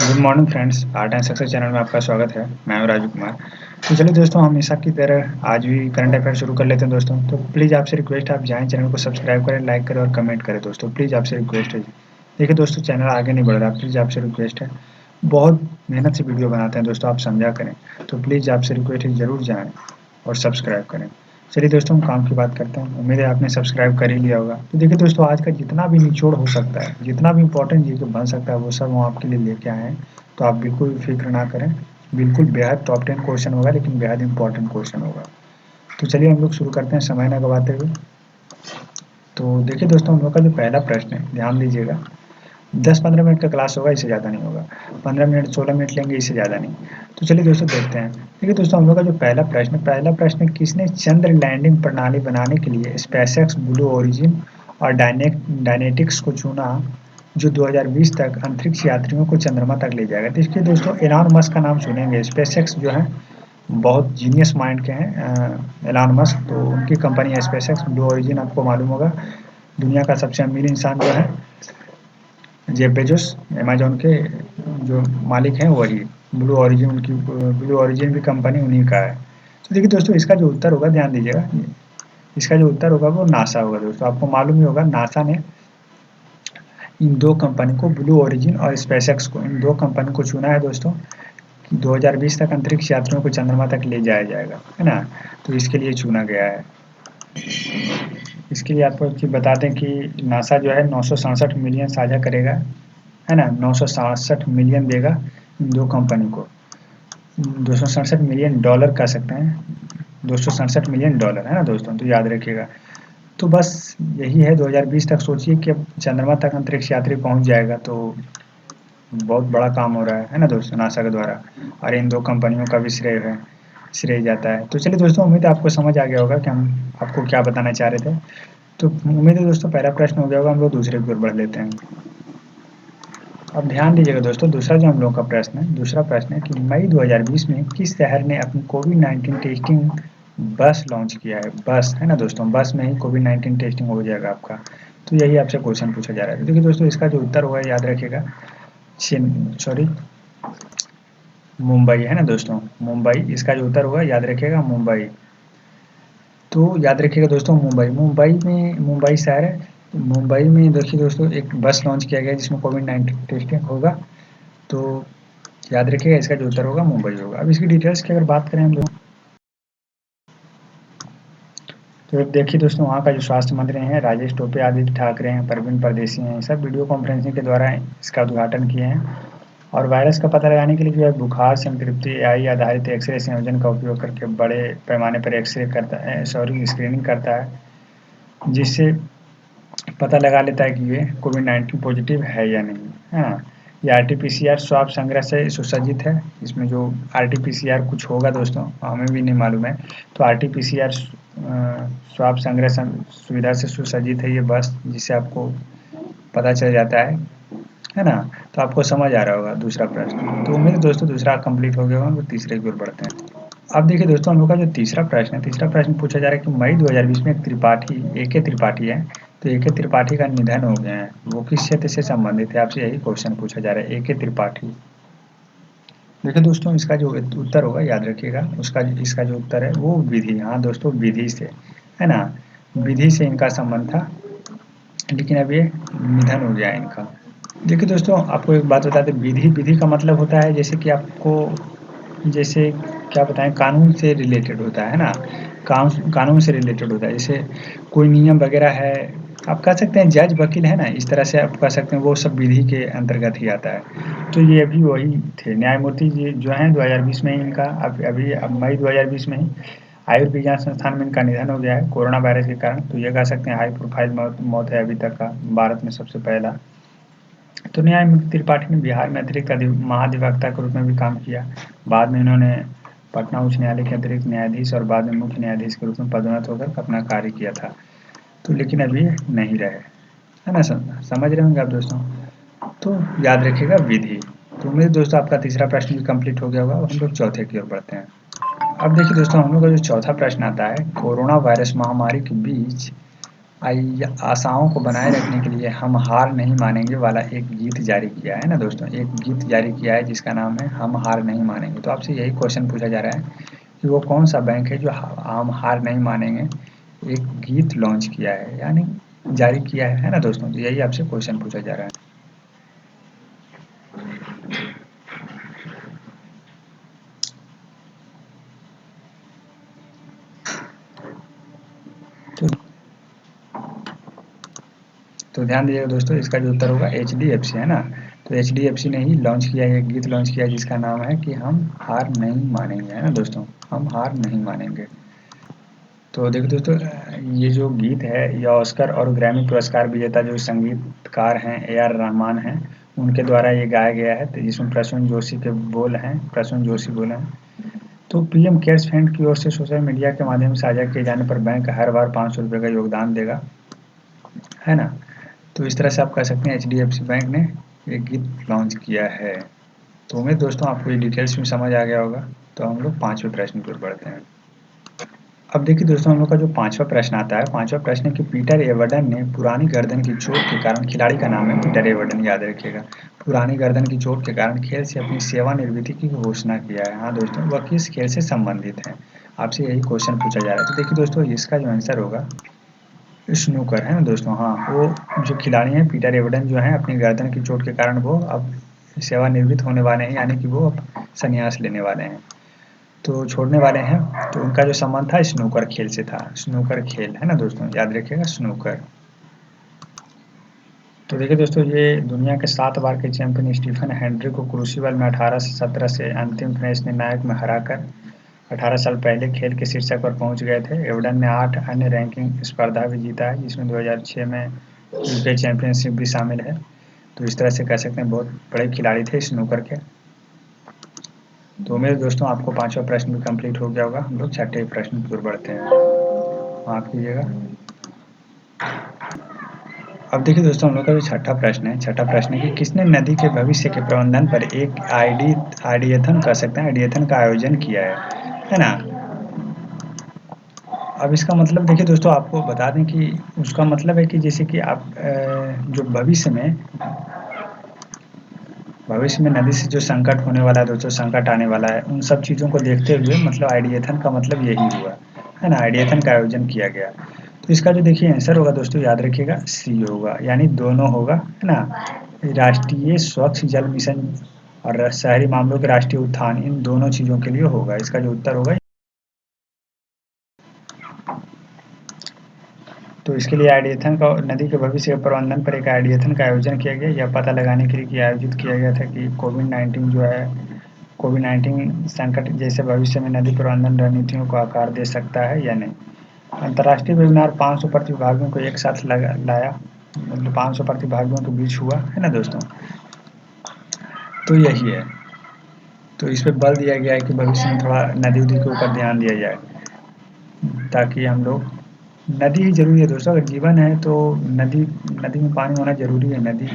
Good morning friends, art and success channel में आपका स्वागत है। मैं हूं राजू कुमार। तो चलिए दोस्तों, हमेशा की तरह आज भी करंट अफेयर शुरू कर लेते हैं दोस्तों। तो प्लीज़ आपसे रिक्वेस्ट है, आप जाएं चैनल को सब्सक्राइब करें, लाइक करें और कमेंट करें दोस्तों। प्लीज़ आपसे रिक्वेस्ट है। देखिए दोस्तों, चैनल आगे नहीं बढ़ रहा, प्लीज़ आपसे रिक्वेस्ट है। बहुत मेहनत से वीडियो बनाते हैं दोस्तों, आप समझा करें। तो प्लीज़ आपसे रिक्वेस्ट है, ज़रूर जाएँ और सब्सक्राइब करें। चलिए दोस्तों, हम काम की बात करते हैं। उम्मीद है आपने सब्सक्राइब कर ही लिया होगा। तो देखिए दोस्तों, आज का जितना भी निचोड़ हो सकता है, जितना भी इम्पोर्टेंट चीज़ बन सकता है, वो सब हम आपके लिए लेके आए हैं। तो आप बिल्कुल फ़िक्र ना करें। बिल्कुल बेहद टॉप 10 क्वेश्चन होगा, लेकिन बेहद इम्पोर्टेंट क्वेश्चन होगा। तो चलिए हम लोग शुरू करते हैं समय ना गवाते हुए। तो देखिए दोस्तों, हम लोग का जो पहला प्रश्न है, ध्यान दीजिएगा। 10-15 मिनट का क्लास होगा, इससे ज़्यादा नहीं होगा। 15 मिनट 16 मिनट लेंगे, इससे ज़्यादा नहीं। तो चलिए दोस्तों देखते हैं। देखिए दोस्तों, हम लोग का जो पहला प्रश्न किसने चंद्र लैंडिंग प्रणाली बनाने के लिए स्पेसएक्स, ब्लू ओरिजिन और डायनेटिक्स को चुना, जो 2020 तक अंतरिक्ष यात्रियों को चंद्रमा तक ले जाएगा। देखिए दोस्तों, एलॉन मस्क का नाम सुनेंगे। स्पेसएक्स जो है बहुत जीनियस माइंड के हैं एलॉन मस्क। तो उनकी कंपनी है स्पेसएक्स। ब्लू ओरिजिन आपको मालूम होगा, दुनिया का सबसे अमीर इंसान जो है जेफ बेजोस, अमेज़न के जो मालिक हैं वही। ब्लू ओरिजिन भी कंपनी उन्हीं का है। तो देखिए दोस्तों, इसका जो उत्तर होगा, ध्यान दीजिएगा, इसका जो उत्तर होगा वो नासा होगा दोस्तों। आपको मालूम ही होगा, नासा ने इन दो कंपनी को, ब्लू ओरिजिन और स्पेसएक्स को, इन दो कंपनी को चुना है दोस्तों कि 2020 तक अंतरिक्ष यात्रियों को चंद्रमा तक ले जाया जाएगा, है ना। तो इसके लिए चुना गया है। इसके लिए आपको एक चीज़ बता दें कि नासा जो है 967 मिलियन साझा करेगा, है ना। 967 मिलियन देगा इन दो कंपनी को। 267 मिलियन डॉलर कह सकते हैं, 267 मिलियन डॉलर, है ना दोस्तों। तो याद रखिएगा। तो बस यही है, 2020 तक सोचिए कि अब चंद्रमा तक अंतरिक्ष यात्री पहुंच जाएगा। तो बहुत बड़ा काम हो रहा है ना दोस्तों, नासा के द्वारा। और इन दो कंपनियों का भी श्रेय जाता है। तो चलिए दोस्तों, उम्मीद है आपको समझ आ गया होगा कि हम आपको क्या बताना चाह रहे थे। तो उम्मीद है दोस्तों, पहला प्रश्न हो गया होगा। हम लोग दूसरे की ओर बढ़ लेते हैं। अब ध्यान दीजिएगा दोस्तों, दूसरा जो हम लोग का प्रश्न है, दूसरा प्रश्न है कि मई 2020 में किस शहर ने अपनी कोविड-19 टेस्टिंग बस लॉन्च किया है। बस, है ना दोस्तों, बस में ही कोविड-19 टेस्टिंग हो जाएगा आपका। तो यही आपसे क्वेश्चन पूछा जा रहा है। देखिए दोस्तों, इसका जो उत्तर होगा, याद रखिएगा, मुंबई, है ना दोस्तों, मुंबई। इसका जो उत्तर होगा, याद रखिएगा, मुंबई। तो याद रखिएगा दोस्तों, मुंबई शहर है। तो मुंबई में देखिए दोस्तों, एक बस लॉन्च किया गया जिसमें कोविड-19 टेस्टिंग होगा। तो याद रखिएगा, इसका जो उत्तर होगा मुंबई होगा। अब इसकी डिटेल्स की अगर बात करें हम लोग, तो देखिए दोस्तों, वहाँ का जो स्वास्थ्य मंत्री हैं राजेश टोपे, आदित्य ठाकरे हैं, परवीन परदेसी हैं, सब वीडियो कॉन्फ्रेंसिंग के द्वारा इसका उद्घाटन किए हैं। और वायरस का पता लगाने के लिए जो है, बुखार संतृप्ति एआई आधारित एक्सरे संयोजन का उपयोग करके बड़े पैमाने पर एक्सरे करता है, स्क्रीनिंग करता है, जिससे पता लगा लेता है कि ये कोविड-19 पॉजिटिव है या नहीं। हाँ, ये आरटी-पीसीआर स्वाब संग्रह से सुसज्जित है। इसमें जो आरटी-पीसीआर कुछ होगा दोस्तों, हमें भी नहीं मालूम है। तो आरटी-पीसीआर स्वाब संग्रह सुविधा से सुसज्जित है ये बस, जिससे आपको पता चल जाता है ना। तो आपको समझ आ रहा होगा दूसरा प्रश्न। तो उम्मीद है दोस्तों, दूसरा कंप्लीट हो गया होगा। हम लोग तीसरे की ओर बढ़ते हैं। अब देखिए दोस्तों, हम लोग का जो तीसरा प्रश्न है, तीसरा प्रश्न पूछा जा रहा है कि मई 2020 में एक त्रिपाठी, ए.के. त्रिपाठी है। तो ए.के. त्रिपाठी का निधन हो गया है। वो किस क्षेत्र से संबंधित है, आपसे यही क्वेश्चन पूछा जा रहा है। ए.के. त्रिपाठी। देखिए दोस्तों, इसका जो उत्तर होगा, याद रखिएगा, इसका जो उत्तर है वो विधि, हाँ दोस्तों, विधि से, है ना। विधि से इनका संबंध था, लेकिन अब ये निधन हो गया है इनका। देखिए दोस्तों, आपको एक बात बता दें, विधि विधि का मतलब होता है, जैसे कि आपको, जैसे क्या बताएं, कानून से रिलेटेड होता है ना। कानून से रिलेटेड होता है, जैसे कोई नियम वगैरह है। आप कह सकते हैं जज वकील है ना, इस तरह से आप कह सकते हैं, वो सब विधि के अंतर्गत ही आता है। तो ये अभी वही थे न्यायमूर्ति जी जो हैं, 2020 में ही इनका, अब मई 2020 में ही आयुर्विज्ञान संस्थान में इनका निधन हो गया है कोरोना वायरस के कारण। तो ये कह सकते हैं हाई प्रोफाइल मौत है अभी तक का, भारत में सबसे पहला। तो न्यायमूर्ति त्रिपाठी ने बिहार में अतिरिक्त महाधिवक्ता के रूप में भी काम किया। बाद में इन्होंने पटना उच्च न्यायालय के अतिरिक्त न्यायाधीश और बाद में मुख्य न्यायाधीश के रूप में पदोन्नत होकर अपना कार्य किया था। तो लेकिन अभी नहीं रहे, है ना। समझ रहे होंगे आप दोस्तों। तो याद रखिएगा, विधि। तो उम्मीद दोस्तों, आपका तीसरा प्रश्न भी कंप्लीट हो गया होगा। हम लोग चौथे की ओर बढ़ते हैं। अब देखिए दोस्तों, हम लोग का जो चौथा प्रश्न आता है, कोरोना वायरस महामारी के बीच आशाओं को बनाए रखने के लिए हम हार नहीं मानेंगे वाला एक गीत जारी किया है ना दोस्तों, एक गीत जारी किया है जिसका नाम है हम हार नहीं मानेंगे। तो आपसे यही क्वेश्चन पूछा जा रहा है कि वो कौन सा बैंक है जो हम हार नहीं मानेंगे एक गीत लॉन्च किया है, यानी जारी किया है ना दोस्तों। तो यही आपसे क्वेश्चन पूछा जा रहा है। तो, तो ध्यान दीजिएगा दोस्तों, इसका जो उत्तर होगा HDFC है ना। तो HDFC ने ही लॉन्च किया है, एक गीत लॉन्च किया जिसका नाम है कि हम हार नहीं मानेंगे, है ना दोस्तों, हम हार नहीं मानेंगे। तो देखो दोस्तों, ये जो गीत है यह ऑस्कर और ग्रैमी पुरस्कार विजेता जो संगीतकार हैं AR रहमान हैं, उनके द्वारा ये गाया गया है। तो जिसमें प्रसून जोशी के बोल हैं, प्रसून जोशी बोल हैं। तो PM केयर्स फंड की ओर से सोशल मीडिया के माध्यम से साझा किए जाने पर बैंक हर बार 500 रुपये का योगदान देगा, है ना। तो इस तरह से आप कह सकते हैं HDFC बैंक ने एक गीत लॉन्च किया है। तो उम्मीद दोस्तों आपको ये डिटेल्स में समझ आ गया होगा। तो हम लोग 5वें प्रश्न की ओर बढ़ते हैं। अब देखिए दोस्तों, हम लोग का जो 5वां प्रश्न आता है, 5वां प्रश्न है कि पीटर एवर्टन ने पुरानी गर्दन की चोट के कारण, खिलाड़ी का नाम है पीटर एवर्टन, याद रखिएगा, पुरानी गर्दन की चोट के कारण खेल से अपनी सेवानिवृत्ति की घोषणा किया है। हाँ दोस्तों, वह किस खेल से संबंधित है, आपसे यही क्वेश्चन पूछा जा रहा है। तो देखिए दोस्तों, इसका जो आंसर होगा स्नूकर, है ना दोस्तों। हाँ, वो जो खिलाड़ी हैं पीटर एवर्टन जो हैं, अपनी गर्दन की चोट के कारण वो अब सेवानिवृत्त होने वाले हैं, यानी कि वो अब संन्यास लेने वाले हैं, तो छोड़ने वाले हैं। तो उनका जो संबंध था स्नूकर खेल से था, स्नूकर खेल, है ना दोस्तों, याद रखिएगा स्नूकर। तो देखिए दोस्तों, ये दुनिया के 7 बार के चैंपियन स्टीफन हेनरी को क्रूसिबल में 18 से 17 से अंतिम फिनिश निर्णायक में हराकर 18 साल पहले खेल के शीर्षक पर पहुंच गए थे। एवडन ने 8 अन्य रैंकिंग स्पर्धा भी जीता है, जिसमें 2006 में यूके चैंपियनशिप भी शामिल है। तो इस तरह से कह सकते हैं बहुत बड़े खिलाड़ी थे स्नूकर के। तो मेरे दोस्तों, आपको 5वां प्रश्न भी कंप्लीट हो गया होगा। हम लोग 6ठे प्रश्न की ओर बढ़ते हैं। माफ कीजिएगा। अब देखिए दोस्तों, हम लोग का जो छठा प्रश्न है, छठा प्रश्न है कि किसने नदी के भविष्य के प्रबंधन पर एक आइडियथन कर सकते हैं, आइडियथन का आयोजन किया है ना। अब इसका मतलब देखिए दोस्तों, आपको बता दें कि उसका मतलब है कि जैसे कि आप जो भविष्य में नदी से जो संकट होने वाला है दोस्तों, संकट आने वाला है, उन सब चीज़ों को देखते हुए मतलब आइडियथन का मतलब यही हुआ, है ना, आइडियथन का आयोजन किया गया। तो इसका जो देखिए आंसर होगा दोस्तों, याद रखिएगा सी होगा, यानी दोनों होगा, है ना। राष्ट्रीय स्वच्छ जल मिशन और शहरी मामलों के राष्ट्रीय उत्थान, इन दोनों चीज़ों के लिए होगा। इसका जो उत्तर होगा, तो इसके लिए आइडियथन का नदी के भविष्य के प्रबंधन पर एक आइडियथन का आयोजन किया गया। यह पता लगाने के लिए कि आयोजित किया गया था कि कोविड-19 जो है, कोविड-19 संकट जैसे भविष्य में नदी प्रबंधन रणनीतियों को आकार दे सकता है या नहीं। अंतर्राष्ट्रीय वेबिनार 500 प्रतिभागियों को एक साथ लाया, मतलब 500 प्रतिभागियों के बीच हुआ, है ना दोस्तों। तो यही है। तो इस पे बल दिया गया है कि भविष्य में थोड़ा नदी उदी के ऊपर ध्यान दिया जाए, ताकि हम लोग, नदी ही ज़रूरी है दोस्तों, अगर जीवन है तो नदी, नदी में पानी होना ज़रूरी है, नदी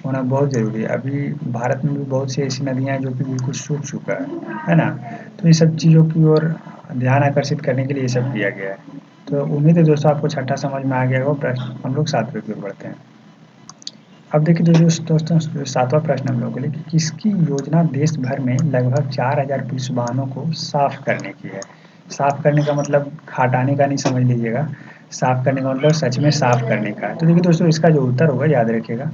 होना बहुत ज़रूरी है। अभी भारत में भी बहुत सी ऐसी नदियाँ हैं जो कि बिल्कुल सूख चुका है ना। तो इन सब चीज़ों की ओर ध्यान आकर्षित करने के लिए ये सब किया गया है। तो उम्मीद है दोस्तों आपको छठा समझ में आ गया होगा प्रश्न। हम लोग 7वें की ओर बढ़ते हैं। अब देखिए दोस्तों, 7वां प्रश्न हम लोगों के लिए कि किसकी योजना देश भर में लगभग 4000 पुलिस वाहनों को साफ करने की है। साफ करने का मतलब हटाने का नहीं समझ लीजिएगा, साफ करने का मतलब सच में साफ करने का है। तो देखिए दोस्तों, इसका जो उत्तर होगा, याद रखिएगा,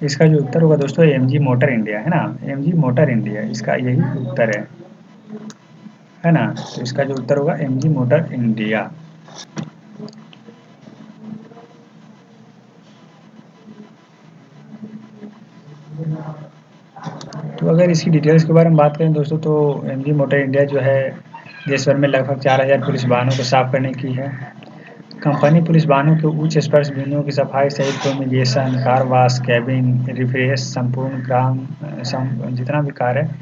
इसका जो उत्तर होगा दोस्तों MG मोटर इंडिया, है ना, MG मोटर इंडिया, इसका यही उत्तर है ना। तो इसका जो उत्तर होगा MG मोटर इंडिया। तो अगर इसकी डिटेल्स के बारे में बात करें दोस्तों, तो MG मोटर इंडिया जो है देश भर में लगभग 4000 पुलिस वाहनों को साफ करने की है। कंपनी पुलिस वाहनों के उच्च स्पर्श बिंदुओं की सफाई सहित fumigation, car wash, cabin refresh, संपूर्ण ग्राम जितना भी कार्य है,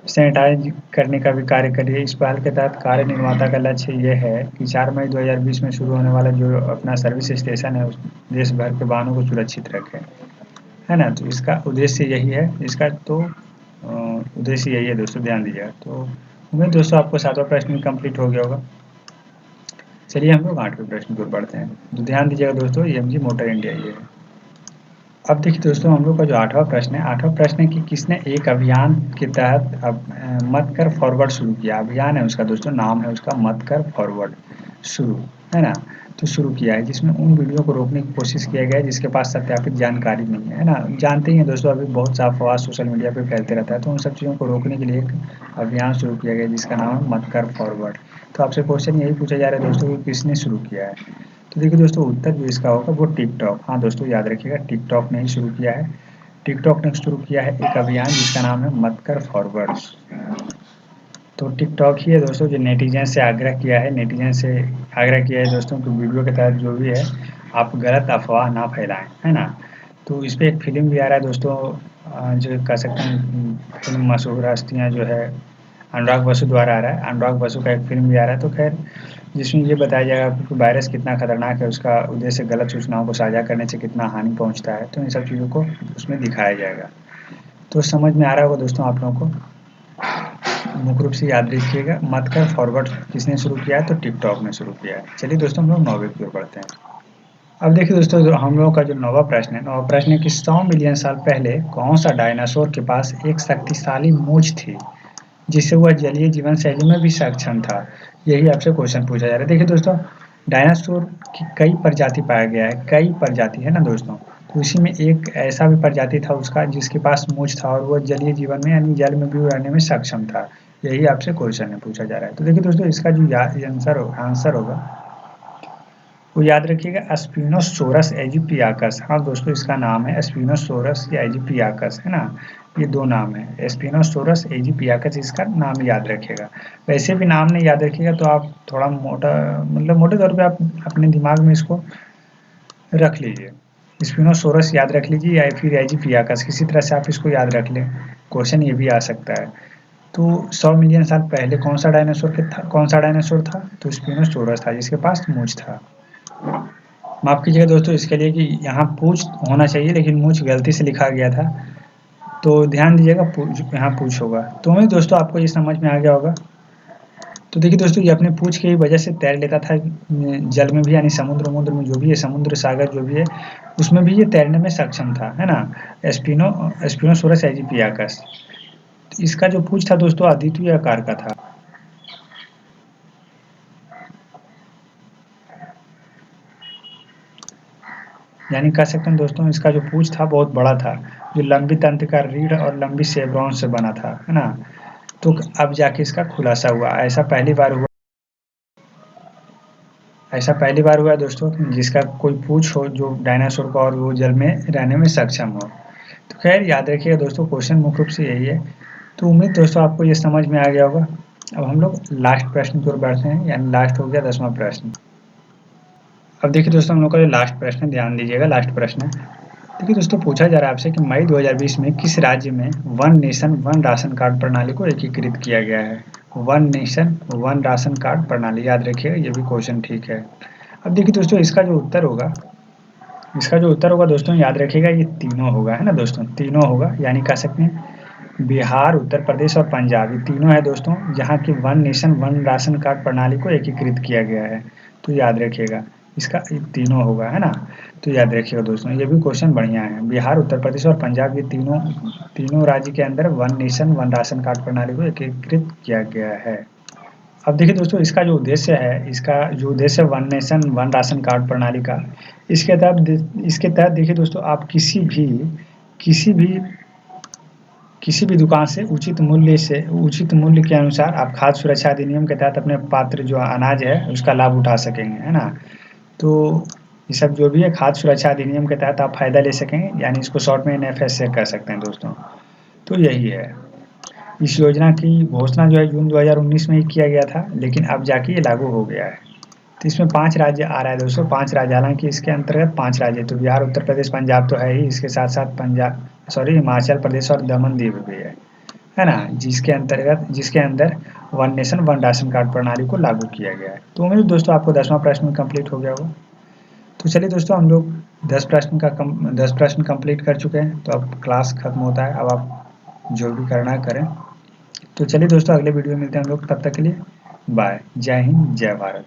सैनिटाइज करने का भी कार्य करिए। इस पहल के तहत कार्य निर्माता का लक्ष्य ये है कि 4 मई 2020 में शुरू होने वाला जो अपना सर्विस स्टेशन है, उस देश भर के वाहनों को सुरक्षित रखें, है ना। तो इसका उद्देश्य यही है, इसका तो उद्देश्य यही है दोस्तों, ध्यान दीजिएगा। तो उम्मीद दोस्तों आपको 7वां प्रश्न भी कंप्लीट हो गया होगा। चलिए हम लोग 8वें प्रश्न की ओर बढ़ते हैं। तो ध्यान दीजिएगा दोस्तों, एएमजी मोटर इंडिया ये है। अब देखिए दोस्तों, हम लोग का जो 8वां प्रश्न है, 8वां प्रश्न है कि किसने एक अभियान के तहत मत कर फॉरवर्ड शुरू किया। अभियान है उसका दोस्तों, नाम है उसका मत कर फॉरवर्ड शुरू, है ना। तो शुरू किया है जिसमें उन वीडियो को रोकने की कोशिश किया गया है जिसके पास सत्यापित जानकारी नहीं है ना। जानते ही हैं दोस्तों, अभी बहुत सा अफवाह सोशल मीडिया पे फैलते रहता है, तो उन सब चीज़ों को रोकने के लिए एक अभियान शुरू किया गया है जिसका नाम है मत कर फॉरवर्ड। तो आपसे क्वेश्चन यही पूछा जा रहा है दोस्तों कि किसने शुरू किया है। तो देखिए दोस्तों, उत्तर जो इसका होगा वो टिकटॉक। हाँ दोस्तों, याद रखिएगा, टिकटॉक ने ही शुरू किया है। टिकटॉक ने शुरू किया है एक अभियान जिसका नाम है मत कर फॉरवर्ड। तो टिकटॉक ही है दोस्तों जो नेटिजन से आग्रह किया है, नेटिजन से आग्रह किया है दोस्तों कि वीडियो के तहत जो भी है आप गलत अफवाह ना फैलाएं, है ना। तो इस पे एक फिल्म भी आ रहा है दोस्तों, जो कह सकते हैं फिल्म मशहूर हस्तियाँ जो है अनुराग बसु द्वारा आ रहा है। अनुराग बसु का एक फिल्म भी आ रहा है। तो खैर, जिसमें ये बताया जाएगा कि वायरस कितना खतरनाक है, उसका उद्देश्य गलत सूचनाओं को साझा करने से कितना हानि पहुंचता है, तो इन सब चीज़ों को उसमें दिखाया जाएगा। तो समझ में आ रहा होगा दोस्तों आप लोगों को। मुख्य रूप से याद रखिएगा, मत कर फॉरवर्ड किसने शुरू किया है, तो टिकटॉक ने शुरू किया है। चलिए दोस्तों, हम लोग 9वें की ओर बढ़ते हैं। अब देखिए दोस्तों, जो हम लोगों का जो 9वां प्रश्न है, 9वां प्रश्न है कि 100 मिलियन साल पहले कौन सा डायनासोर के पास एक शक्तिशाली मूंछ थी जिससे वह जलीय जीवन शैली में भी सक्षम था। यही आपसे क्वेश्चन पूछा जा रहा है। देखिए दोस्तों, डायनासोर की कई प्रजाति पाया गया है, कई प्रजाति है ना दोस्तों। तो इसी में एक ऐसा भी प्रजाति था उसका जिसके पास मूंछ था और वह जलीय जीवन में यानी जल में भी रहने में सक्षम था। यही आपसे क्वेश्चन में पूछा जा रहा है। तो देखिए दोस्तों, इसका जो आंसर होगा वो याद रखिएगा, स्पिनोसोरस एजिपियाकस। हाँ दोस्तों, इसका नाम है स्पिनोसोरस या एजिपियाकस, है ना। ये दो नाम है, स्पिनोसोरस एजिपियाकस, इसका नाम याद रखिएगा। वैसे भी नाम नहीं याद रखिएगा तो आप थोड़ा मोटा, मतलब मोटे तौर पे आप अपने दिमाग में इसको रख लीजिए। स्पिनोसोरस याद रख लीजिए या फिर एजिपियाकस, किसी तरह से आप इसको याद रख लें। क्वेश्चन ये भी आ सकता है। तो 100 मिलियन साल पहले कौन सा डायनासोर था, तो स्पिनोसोरस था जिसके पास मूंछ था। माफ़ कीजिएगा दोस्तों इसके लिए कि यहाँ पूछ होना चाहिए लेकिन मूंछ गलती से लिखा गया था। तो ध्यान दीजिएगा, यहाँ पूछ होगा। तो उम्मीद दोस्तों आपको ये समझ में आ गया होगा। तो देखिए दोस्तों, ये अपने पूछ की वजह से तैर लेता था जल में भी, यानी समुद्र में जो भी है, समुद्र सागर जो भी है उसमें भी ये तैरने में सक्षम था, है ना। स्पिनोसोरस एजिपियाकस। इसका जो पूछ था दोस्तों अद्वितीय आकार का था। यानी कह सकते हैं दोस्तों, इसका जो पूछ था बहुत बड़ा था, जो लंबी तंत्रिका रीढ़ और लंबी शेवरॉन से बना था, है ना। तो अब जाके इसका खुलासा हुआ। ऐसा पहली बार हुआ दोस्तों जिसका कोई पूछ हो जो डायनासोर का और वो जल में रहने में सक्षम हो। तो खैर याद रखिएगा दोस्तों, क्वेश्चन मुख्य रूप से यही है। तो उम्मीद दोस्तों आपको ये समझ में आ गया होगा। अब हम लोग लास्ट प्रश्न की ओर बढ़ते हैं, यानी लास्ट हो गया 10वां प्रश्न। अब देखिए दोस्तों, हम लोग का जो लास्ट प्रश्न है, ध्यान दीजिएगा, लास्ट प्रश्न है। देखिए दोस्तों, पूछा जा रहा है आपसे कि मई 2020 में किस राज्य में one nation one ration card प्रणाली को एकीकृत किया गया है। One nation one ration card प्रणाली, याद रखिएगा, ये भी क्वेश्चन ठीक है। अब देखिए दोस्तों, इसका जो उत्तर होगा दोस्तों, याद रखिएगा, ये तीनों होगा, है ना दोस्तों, तीनों होगा। यानी कह सकते हैं बिहार, उत्तर प्रदेश और पंजाब, ये तीनों है दोस्तों जहाँ की one nation one ration card प्रणाली को एकीकृत किया गया है। तो याद रखिएगा, इसका तीनों होगा, है ना। तो याद रखिएगा दोस्तों, ये भी क्वेश्चन बढ़िया है। बिहार, उत्तर प्रदेश और पंजाब, ये तीनों तीनों राज्य के अंदर one nation one ration card प्रणाली को एकीकृत किया गया है। अब देखिए दोस्तों, इसका जो उद्देश्य है one nation one ration card प्रणाली का, इसके तहत देखिए दोस्तों, आप किसी भी किसी भी दुकान से उचित मूल्य के अनुसार आप खाद्य सुरक्षा अधिनियम के तहत अपने पात्र जो अनाज है उसका लाभ उठा सकेंगे, है ना। तो ये सब जो भी है खाद्य सुरक्षा अधिनियम के तहत आप फायदा ले सकेंगे, यानी इसको शॉर्ट में एनएफएस से कह सकते हैं दोस्तों। तो यही है। इस योजना की घोषणा जो है जून 2019 में ही किया गया था, लेकिन अब जाके ये लागू हो गया है। तो इसमें 5 राज्य आ रहा है दोस्तों, 5 राज्य, हालाँकि इसके अंतर्गत 5 राज्य, तो बिहार, उत्तर प्रदेश, पंजाब तो है ही, इसके साथ-साथ हिमाचल प्रदेश और दमन-दीव भी है ना? जिसके अंदर one nation one ration card प्रणाली को लागू किया गया है। तो उम्मीद दोस्तों आपको 10वां प्रश्न कंप्लीट हो गया होगा। तो चलिए दोस्तों, हम लोग 10 प्रश्न कंप्लीट कर चुके हैं, तो अब क्लास खत्म होता है, अब आप जो भी करना है करें। तो चलिए दोस्तों, अगले वीडियो में मिलते हैं हम लोग, तब तक के लिए बाय। जय हिंद, जय भारत।